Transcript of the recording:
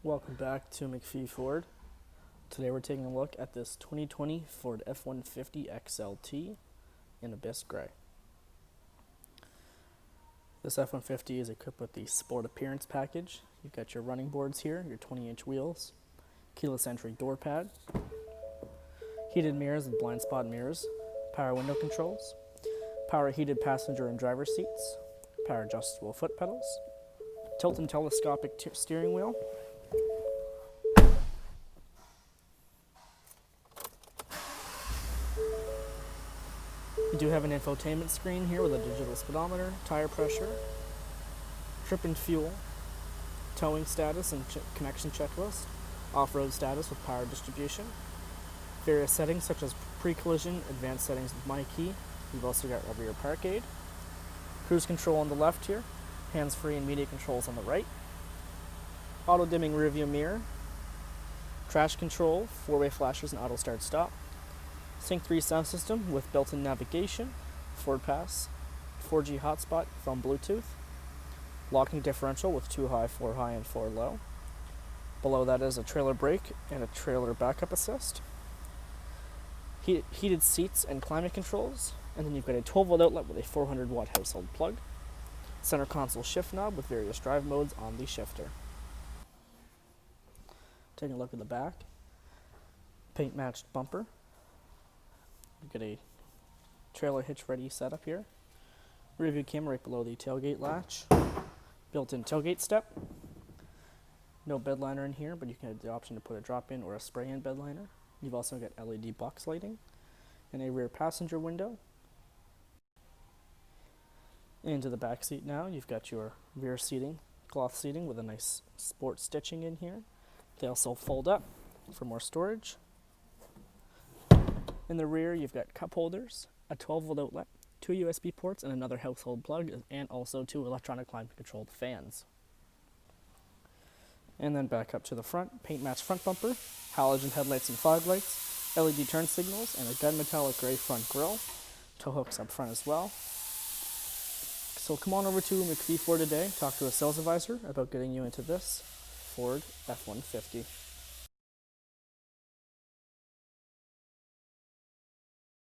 Welcome back to MacPhee Ford. Today we're taking a look at this 2020 Ford F-150 XLT in Abyss Gray. This F-150 is equipped with the Sport Appearance package. You've got your running boards here, your 20-inch wheels, keyless entry door pad, heated mirrors and blind spot mirrors, power window controls, power heated passenger and driver seats, power adjustable foot pedals, tilt and telescopic steering wheel, you do have an infotainment screen here with a digital speedometer, tire pressure, trip and fuel, towing status and connection checklist, off-road status with power distribution, various settings such as pre-collision, advanced settings with my key. You've also got a rear park aid, cruise control on the left here, hands-free and media controls on the right, auto-dimming rearview mirror, traction control, four-way flashers and auto start stop, Sync 3 sound system with built-in navigation, Ford Pass, 4G hotspot from Bluetooth, locking differential with 2 high, 4 high, and 4 low. Below that is a trailer brake and a trailer backup assist, heated seats and climate controls, and then you've got a 12-volt outlet with a 400-watt household plug, center console shift knob with various drive modes on the shifter. Taking a look at the back, paint matched bumper. You've got a trailer hitch ready setup here. Rear view camera right below the tailgate latch. Built-in tailgate step. No bed liner in here, but you can have the option to put a drop-in or a spray-in bed liner. You've also got LED box lighting and a rear passenger window. Into the back seat now, you've got your rear seating, cloth seating with a nice sport stitching in here. They also fold up for more storage. In the rear, you've got cup holders, a 12-volt outlet, 2 USB ports, and another household plug, and also 2 electronic climate-controlled fans. And then back up to the front, paint-matched front bumper, halogen headlights and fog lights, LED turn signals, and a gunmetallic gray front grille. Tow hooks up front as well. So come on over to MacPhee Ford today, talk to a sales advisor about getting you into this Ford F-150.